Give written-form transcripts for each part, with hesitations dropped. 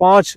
5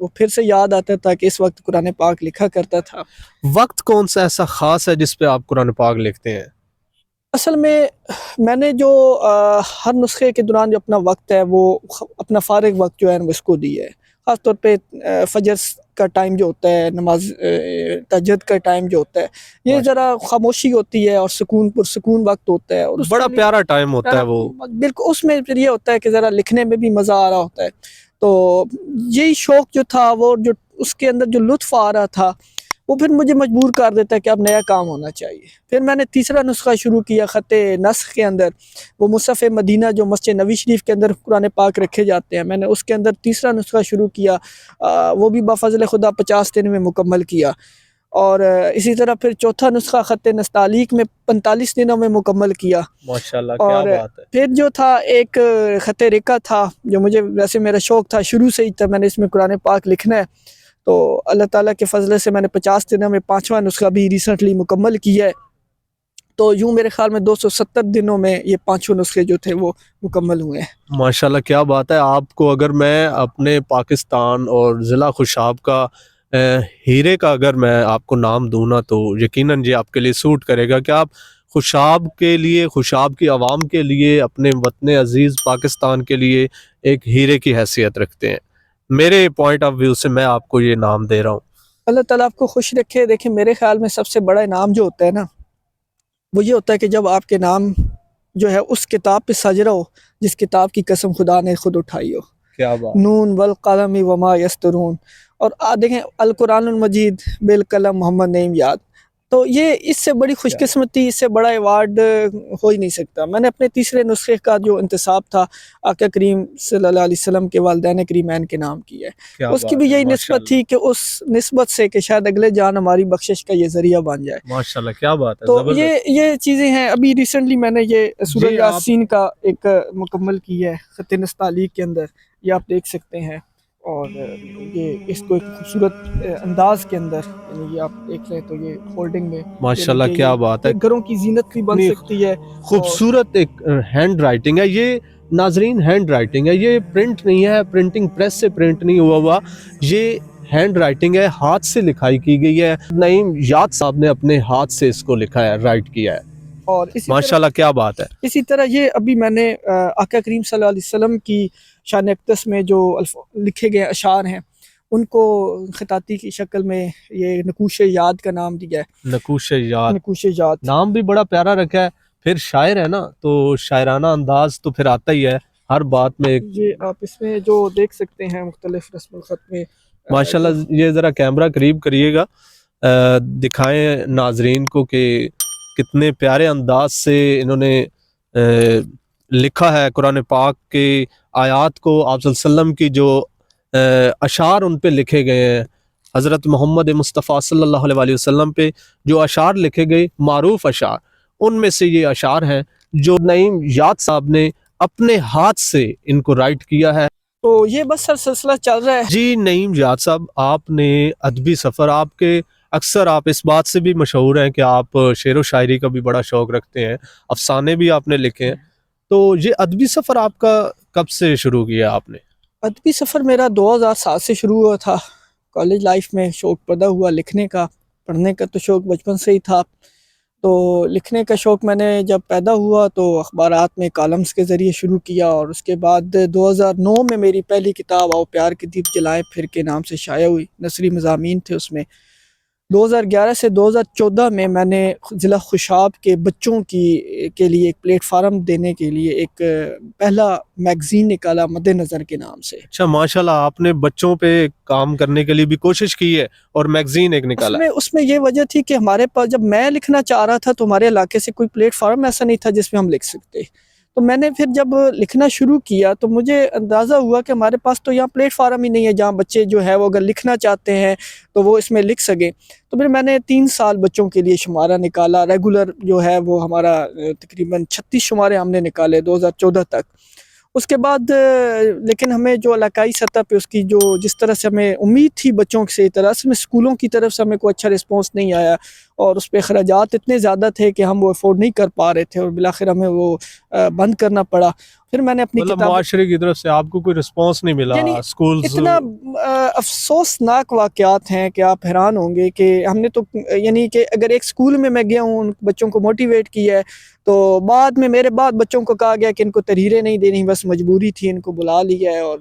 وہ پھر سے یاد آتا تھا کہ اس وقت قرآن پاک لکھا کرتا تھا. وقت کون سا ایسا خاص ہے جس پہ آپ قرآن پاک لکھتے ہیں؟ اصل میں نے جو ہر نسخے کے دوران جو اپنا وقت ہے وہ اپنا فارغ وقت جو ہے وہ اس کو دیا ہے. خاص طور پہ فجر کا ٹائم جو ہوتا ہے، نماز تہجد کا ٹائم جو ہوتا ہے، یہ ذرا خاموشی ہوتی ہے اور سکون پرسکون وقت ہوتا ہے، اور بڑا پیارا ٹائم ہوتا ہے وہ. بالکل اس میں پھر یہ ہوتا ہے کہ ذرا لکھنے میں بھی مزہ آ رہا ہوتا ہے. تو یہی شوق جو تھا، وہ جو اس کے اندر جو لطف آ رہا تھا، وہ پھر مجھے مجبور کر دیتا ہے کہ اب نیا کام ہونا چاہیے. پھر میں نے تیسرا نسخہ شروع کیا خط نسخ کے اندر، وہ مصحف مدینہ جو مسجد نبی شریف کے اندر قرآن پاک رکھے جاتے ہیں، میں نے اس کے اندر تیسرا نسخہ شروع کیا. وہ بھی بفضل خدا 50 دن میں مکمل کیا. اور اسی طرح پھر چوتھا نسخہ خط نستعلیق میں 45 دنوں میں مکمل کیا. ماشاءاللہ کیا بات ہے. پھر جو تھا ایک خط رقہ تھا، جو مجھے ویسے میرا شوق تھا شروع سے ہی تھا، میں نے اس میں قرآن پاک لکھنا ہے. تو اللہ تعالیٰ کے فضل سے میں نے 50 دنوں میں 5واں نسخہ بھی ریسنٹلی مکمل کیا ہے. تو یوں میرے خیال میں 270 دنوں میں یہ 5 نسخے جو تھے وہ مکمل ہوئے ہیں. ماشاءاللہ کیا بات ہے. آپ کو اگر میں اپنے پاکستان اور ضلع خوشاب کا ہیرے کا اگر میں آپ کو نام دوں نا، تو یقیناً یہ آپ کے لیے سوٹ کرے گا کہ آپ خوشاب کے لیے، خوشاب کی عوام کے لیے، اپنے وطن عزیز پاکستان کے لیے ایک ہیرے کی حیثیت رکھتے ہیں. میرے پوائنٹ آف ویو سے میں آپ کو یہ نام دے رہا ہوں. اللہ تعالیٰ آپ کو خوش رکھے. دیکھیں میرے خیال میں سب سے بڑا انعام جو ہوتا ہے نا، وہ یہ ہوتا ہے کہ جب آپ کے نام جو ہے اس کتاب پہ سج رہا ہو جس کتاب کی قسم خدا نے خود اٹھائی ہو. کیا بات. نون والقلم وما یسطرون. اور دیکھیں القرآن المجید بالقلم محمد نعیم یاد. تو یہ اس سے بڑی خوش قسمتی، اس سے بڑا ایوارڈ ہو ہی نہیں سکتا. میں نے اپنے تیسرے نسخے کا جو انتصاب تھا آقا کریم صلی اللہ علیہ وسلم کے والدین کریمین کے نام کیا ہے. اس کی بھی یہی نسبت تھی کہ اس نسبت سے کہ شاید اگلے جان ہماری بخشش کا یہ ذریعہ بن جائے. ماشاءاللہ کیا بات ہے. تو یہ چیزیں ہیں. ابھی ریسنٹلی میں نے یہ سورہ یاسین کا ایک مکمل کی ہے خط نستعلیق کے اندر، یہ آپ دیکھ سکتے ہیں. اور یہ اس کو ایک خوبصورت انداز کے اندر، یعنی یہ آپ دیکھ لیں تو یہ ہولڈنگ میں ماشاءاللہ کیا بات ہے. گھروں کی زینت بھی بن سکتی ہے. خوبصورت ایک ہینڈ رائٹنگ ہے یہ ناظرین. ہینڈ رائٹنگ ہے یہ، پرنٹ نہیں ہے، پرنٹنگ پریس سے پرنٹ نہیں ہوا. یہ ہینڈ رائٹنگ ہے، ہاتھ سے لکھائی کی گئی ہے. نعیم یاد صاحب نے اپنے ہاتھ سے اس کو لکھا ہے، رائٹ کیا ہے. اور ماشاءاللہ کیا بات ہے. اسی طرح یہ ابھی میں نے آقا کریم صلی اللہ علیہ وسلم کی شان اقدس میں جو لکھے گئے اشعار ہیں ان کو خطاطی کی شکل میں یہ نقوش یاد کا نام دیا ہے. نقوش یاد. نقوش یاد نام بھی بڑا پیارا رکھا ہے. پھر شاعر ہے نا، تو شاعرانہ انداز تو پھر آتا ہی ہے ہر بات میں. یہ آپ اس میں جو دیکھ سکتے ہیں مختلف رسم الخط میں. ماشاءاللہ یہ ذرا کیمرہ قریب کریے گا، دکھائیں ناظرین کو کہ کتنے پیارے انداز سے انہوں نے لکھا ہے قرآن پاک کے آیات کو. آپ صلی اللہ علیہ وسلم کی جو اشعار ان پہ لکھے گئے ہیں، حضرت محمد مصطفیٰ صلی اللہ علیہ وسلم پہ جو اشعار لکھے گئے، معروف اشعار، ان میں سے یہ اشعار ہیں جو نعیم یاد صاحب نے اپنے ہاتھ سے ان کو رائٹ کیا ہے. تو یہ بس سلسلہ چل رہا ہے. جی نعیم یاد صاحب، آپ نے ادبی سفر، آپ کے اکثر آپ اس بات سے بھی مشہور ہیں کہ آپ شعر و شاعری کا بھی بڑا شوق رکھتے ہیں، افسانے بھی آپ نے لکھے ہیں. تو یہ ادبی سفر آپ کا کب سے شروع کیا آپ نے؟ ادبی سفر میرا 2007 سے شروع ہوا تھا. کالج لائف میں شوق پیدا ہوا لکھنے کا. پڑھنے کا تو شوق بچپن سے ہی تھا، تو لکھنے کا شوق میں نے جب پیدا ہوا تو اخبارات میں کالمز کے ذریعے شروع کیا. اور اس کے بعد 2009 میں میری پہلی کتاب آؤ پیار کے دیپ جلائیں پھر کے نام سے شائع ہوئی. نثری مضامین تھے اس میں. 2011 سے 2014 میں نے ضلع خوشاب کے بچوں کے لیے ایک پلیٹ فارم دینے کے لیے ایک پہلا میگزین نکالا مد نظر کے نام سے. اچھا ماشاءاللہ، آپ نے بچوں پہ کام کرنے کے لیے بھی کوشش کی ہے اور میگزین ایک نکالا. اس میں یہ وجہ تھی کہ ہمارے پاس جب میں لکھنا چاہ رہا تھا تو ہمارے علاقے سے کوئی پلیٹ فارم ایسا نہیں تھا جس میں ہم لکھ سکتے. تو میں نے پھر جب لکھنا شروع کیا تو مجھے اندازہ ہوا کہ ہمارے پاس تو یہاں پلیٹ فارم ہی نہیں ہے جہاں بچے جو ہے وہ اگر لکھنا چاہتے ہیں تو وہ اس میں لکھ سکیں. تو پھر میں نے 3 سال بچوں کے لیے شمارہ نکالا. ریگولر جو ہے وہ ہمارا تقریباً 36 شمارے ہم نے نکالے 2014 تک. اس کے بعد لیکن ہمیں جو علاقائی سطح پہ اس کی جو جس طرح سے ہمیں امید تھی بچوں سے، طرح سے اسکولوں کی طرف سے ہمیں کوئی اچھا رسپانس نہیں آیا، اور اس پہ اخراجات اتنے زیادہ تھے کہ ہم وہ افورڈ نہیں کر پا رہے تھے، اور بالآخر ہمیں وہ بند کرنا پڑا. پھر میں نے اپنی مطلب کتاب معاشرے کی طرف سے آپ کو کوئی رسپانس نہیں ملا یعنی اسکولز؟ اتنا افسوسناک واقعات ہیں کہ آپ حیران ہوں گے کہ ہم نے تو یعنی کہ اگر ایک اسکول میں گیا ہوں ان بچوں کو موٹیویٹ کیا ہے، تو بعد میں میرے بعد بچوں کو کہا گیا کہ ان کو تحریریں نہیں دینی، بس مجبوری تھی، ان کو بلا لیا ہے اور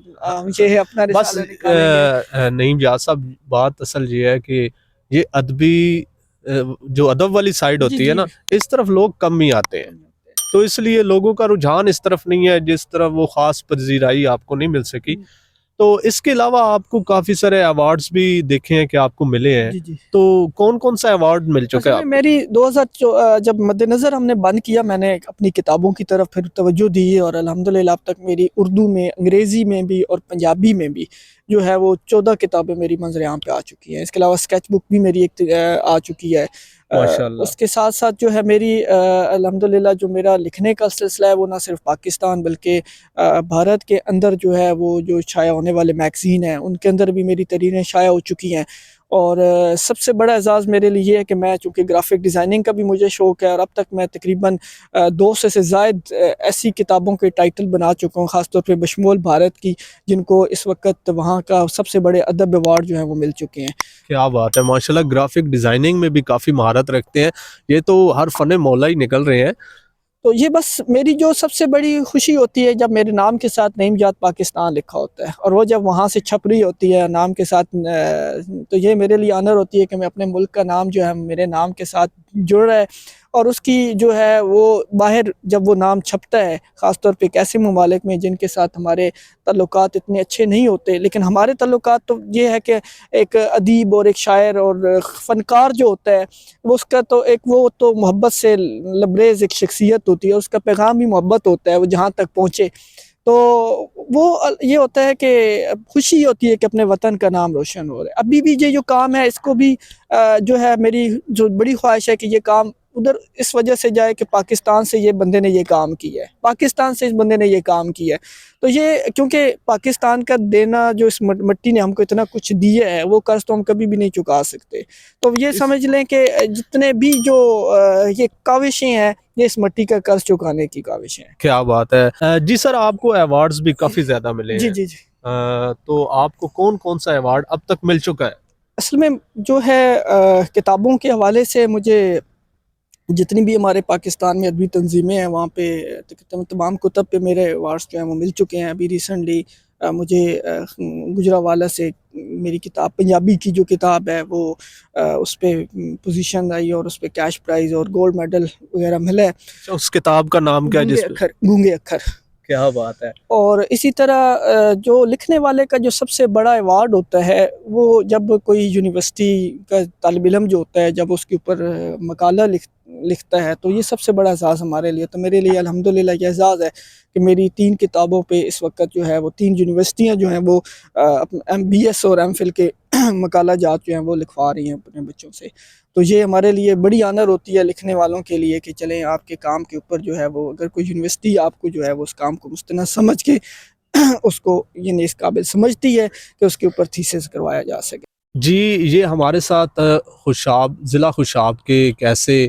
یہ اپنا بس رسالہ نکالیں گے۔ نعیم جہاز صاحب، بات اصل یہ ہے کہ یہ ادبی جو ادب والی سائیڈ جی ہوتی ہے جی نا، اس طرف لوگ کم ہی آتے ہیں، تو اس لیے لوگوں کا رجحان اس طرف نہیں ہے، جس طرف وہ خاص پذیرائی آپ کو نہیں مل سکی۔ تو اس کے علاوہ آپ کو کافی سارے ایوارڈز بھی دیکھے ہیں کہ آپ کو ملے ہیں، جی جی تو کون کون سا ایوارڈ مل چکا اصل ہے میں آپ کو؟ میری 2000 جب مد نظر ہم نے بند کیا، میں نے اپنی کتابوں کی طرف پھر توجہ دی، اور الحمدللہ اب تک میری اردو میں، انگریزی میں بھی اور پنجابی میں بھی جو ہے وہ 14 کتابیں میری منظر عام پہ آ چکی ہیں۔ اس کے علاوہ اسکیچ بک بھی میری ایک آ چکی ہے۔ ماشاء اللہ۔ اس کے ساتھ ساتھ جو ہے میری الحمدللہ جو میرا لکھنے کا سلسلہ ہے وہ نہ صرف پاکستان بلکہ بھارت کے اندر جو ہے وہ جو شائع ہونے والے میگزین ہیں ان کے اندر بھی میری تحریریں شائع ہو چکی ہیں۔ اور سب سے بڑا اعزاز میرے لیے یہ ہے کہ میں چونکہ گرافک ڈیزائننگ کا بھی مجھے شوق ہے، اور اب تک میں تقریباً 200 سے زائد ایسی کتابوں کے ٹائٹل بنا چکا ہوں، خاص طور پہ بشمول بھارت کی، جن کو اس وقت وہاں کا سب سے بڑے ادب ایوارڈ جو ہیں وہ مل چکے ہیں۔ کیا بات ہے، ماشاءاللہ گرافک ڈیزائننگ میں بھی کافی مہارت رکھتے ہیں، یہ تو ہر فن مولا ہی نکل رہے ہیں۔ تو یہ بس میری جو سب سے بڑی خوشی ہوتی ہے جب میرے نام کے ساتھ نعیم جہاد پاکستان لکھا ہوتا ہے، اور وہ جب وہاں سے چھپ رہی ہوتی ہے نام کے ساتھ، تو یہ میرے لیے آنر ہوتی ہے کہ میں اپنے ملک کا نام جو ہے میرے نام کے ساتھ جڑ رہا ہے، اور اس کی جو ہے وہ باہر جب وہ نام چھپتا ہے، خاص طور پہ ایک ایسے ممالک میں جن کے ساتھ ہمارے تعلقات اتنے اچھے نہیں ہوتے، لیکن ہمارے تعلقات تو یہ ہے کہ ایک ادیب اور ایک شاعر اور فنکار جو ہوتا ہے وہ اس کا تو ایک وہ تو محبت سے لبریز ایک شخصیت ہوتی ہے، اس کا پیغام بھی محبت ہوتا ہے، وہ جہاں تک پہنچے تو وہ یہ ہوتا ہے کہ خوشی ہوتی ہے کہ اپنے وطن کا نام روشن ہو رہا ہے۔ ابھی بھی یہ جو کام ہے اس کو بھی جو ہے میری جو بڑی خواہش ہے کہ یہ کام ادھر اس وجہ سے جائے کہ پاکستان سے یہ بندے نے یہ کام کیا ہے، پاکستان سے اس بندے نے یہ کام کیا ہے، تو یہ کیونکہ پاکستان کا دینا جو اس مٹی نے ہم کو اتنا کچھ دیا ہے وہ قرض تو ہم کبھی بھی نہیں چکا سکتے، تو یہ سمجھ لیں کہ جتنے بھی جو یہ کاوشیں ہیں یہ اس مٹی کا قرض چکانے کی کاوشیں ہیں۔ کیا بات ہے جی سر، آپ کو ایوارڈز بھی کافی زیادہ ملے جی ہیں، جی جی تو آپ کو کون کون سا ایوارڈ اب تک مل چکا ہے؟ اصل میں جو ہے کتابوں کے حوالے سے مجھے جتنی بھی ہمارے پاکستان میں ادبی تنظیمیں ہیں وہاں پہ تمام کتب پہ میرے ایوارڈز جو ہیں وہ مل چکے ہیں۔ ابھی ریسنٹلی مجھے گجرانوالہ سے میری کتاب پنجابی کی جو کتاب ہے وہ اس پہ پوزیشن آئی اور اس پہ کیش پرائز اور گولڈ میڈل وغیرہ ملا ہے۔ اس کتاب کا نام کیا ہے گونگے جس پہ؟ اکھر، گونگے اکھر۔ کیا بات ہے۔ اور اسی طرح جو لکھنے والے کا جو سب سے بڑا ایوارڈ ہوتا ہے وہ جب کوئی یونیورسٹی کا طالب علم جو ہوتا ہے جب اس کے اوپر مقالہ لکھتا ہے تو یہ سب سے بڑا اعزاز ہمارے لیے، تو میرے لیے الحمدللہ یہ اعزاز ہے کہ میری 3 کتابوں پہ اس وقت جو ہے وہ 3 یونیورسٹیاں جو ہیں وہ BS اور MPhil کے مقالہ جات جو ہیں وہ لکھوا رہی ہیں اپنے بچوں سے، تو یہ ہمارے لیے بڑی آنر ہوتی ہے لکھنے والوں کے لیے کہ چلیں آپ کے کام کے اوپر جو ہے وہ اگر کوئی یونیورسٹی آپ کو جو ہے وہ اس کام کو مستند سمجھ کے اس کو یعنی اس قابل سمجھتی ہے کہ اس کے اوپر تھیسس کروایا جا سکے۔ جی، یہ ہمارے ساتھ خوشاب ضلع خوشاب کے ایک ایسے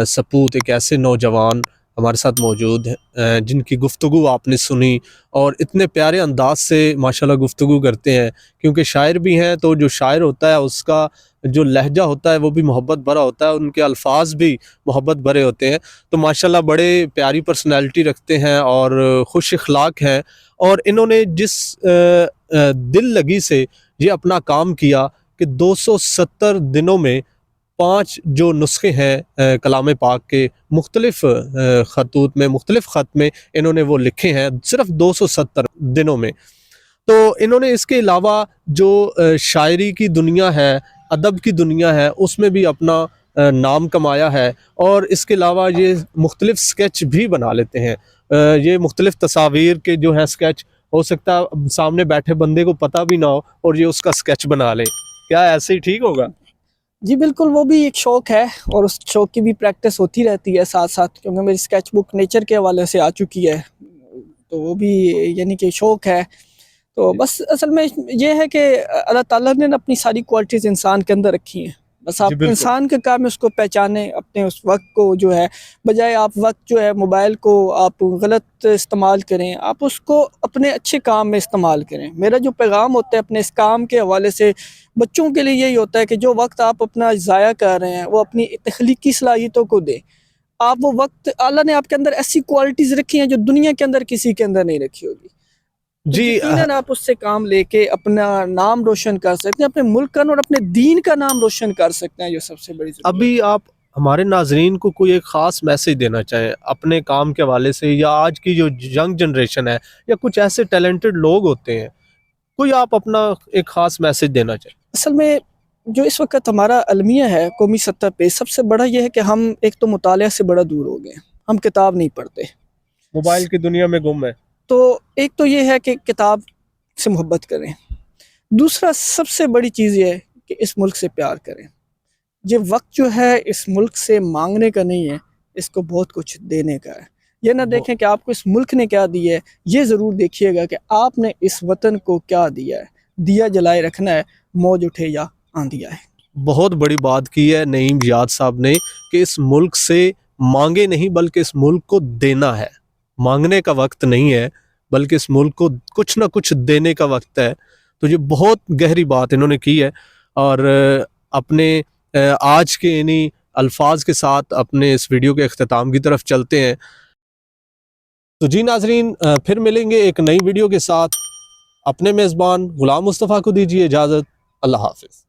سپوت، ایک ایسے نوجوان ہمارے ساتھ موجود ہیں جن کی گفتگو آپ نے سنی، اور اتنے پیارے انداز سے ماشاءاللہ گفتگو کرتے ہیں، کیونکہ شاعر بھی ہیں تو جو شاعر ہوتا ہے اس کا جو لہجہ ہوتا ہے وہ بھی محبت بھرا ہوتا ہے، ان کے الفاظ بھی محبت بھرے ہوتے ہیں، تو ماشاءاللہ بڑے پیاری پرسنالٹی رکھتے ہیں اور خوش اخلاق ہیں، اور انہوں نے جس دل لگی سے یہ اپنا کام کیا کہ 270 دنوں میں 5 جو نسخے ہیں کلام پاک کے مختلف خطوط میں، مختلف خط میں انہوں نے وہ لکھے ہیں صرف 270 دنوں میں، تو انہوں نے اس کے علاوہ جو شاعری کی دنیا ہے، ادب کی دنیا ہے، اس میں بھی اپنا نام کمایا ہے، اور اس کے علاوہ یہ مختلف سکیچ بھی بنا لیتے ہیں، یہ مختلف تصاویر کے جو ہیں سکیچ، ہو سکتا ہے سامنے بیٹھے بندے کو پتہ بھی نہ ہو اور یہ اس کا سکیچ بنا لے، کیا ایسے ہی ٹھیک ہوگا؟ جی بالکل، وہ بھی ایک شوق ہے اور اس شوق کی بھی پریکٹس ہوتی رہتی ہے ساتھ ساتھ، کیونکہ میری اسکیچ بک نیچر کے حوالے سے آ چکی ہے تو وہ بھی یعنی کہ شوق ہے، تو بس اصل میں یہ ہے کہ اللہ تعالیٰ نے اپنی ساری کوالٹیز انسان کے اندر رکھی ہیں، بس آپ جی بالکل۔ انسان کا کام ہے اس کو پہچانے، اپنے اس وقت کو جو ہے بجائے آپ وقت جو ہے موبائل کو آپ غلط استعمال کریں، آپ اس کو اپنے اچھے کام میں استعمال کریں۔ میرا جو پیغام ہوتا ہے اپنے اس کام کے حوالے سے بچوں کے لیے یہی ہوتا ہے کہ جو وقت آپ اپنا ضائع کر رہے ہیں وہ اپنی تخلیقی صلاحیتوں کو دیں۔ آپ وہ وقت، اللہ نے آپ کے اندر ایسی کوالٹیز رکھی ہیں جو دنیا کے اندر کسی کے اندر نہیں رکھی ہوگی، تو جی یقیناً آپ اس سے کام لے کے اپنا نام روشن کر سکتے ہیں، اپنے ملک کا اور اپنے دین کا نام روشن کر سکتے ہیں، جو سب سے بڑی ضرورت ہے۔ ابھی آپ ہمارے ناظرین کو کوئی ایک خاص میسج دینا چاہیں اپنے کام کے حوالے سے، یا آج کی جو ینگ جنریشن ہے یا کچھ ایسے ٹیلنٹڈ لوگ ہوتے ہیں، کوئی آپ اپنا ایک خاص میسج دینا چاہیں؟ اصل میں جو اس وقت ہمارا المیہ ہے قومی سطح پہ، سب سے بڑا یہ ہے کہ ہم ایک تو مطالعہ سے بڑا دور ہو گئے ہیں، ہم کتاب نہیں پڑھتے۔ موبائل کی دنیا میں گم ہے۔ تو ایک تو یہ ہے کہ کتاب سے محبت کریں، دوسرا سب سے بڑی چیز یہ ہے کہ اس ملک سے پیار کریں۔ یہ وقت جو ہے اس ملک سے مانگنے کا نہیں ہے، اس کو بہت کچھ دینے کا ہے۔ یہ نہ دیکھیں کہ آپ کو اس ملک نے کیا دیا ہے، یہ ضرور دیکھیے گا کہ آپ نے اس وطن کو کیا دیا ہے۔ دیا جلائے رکھنا ہے، موج اٹھے یا آندھی آئے۔ بہت بڑی بات کی ہے نعیم زیاد صاحب نے کہ اس ملک سے مانگے نہیں بلکہ اس ملک کو دینا ہے۔ مانگنے کا وقت نہیں ہے بلکہ اس ملک کو کچھ نہ کچھ دینے کا وقت ہے۔ تو یہ بہت گہری بات انہوں نے کی ہے، اور اپنے آج کے انہی الفاظ کے ساتھ اپنے اس ویڈیو کے اختتام کی طرف چلتے ہیں۔ تو جی ناظرین، پھر ملیں گے ایک نئی ویڈیو کے ساتھ۔ اپنے میزبان غلام مصطفیٰ کو دیجیے اجازت۔ اللہ حافظ۔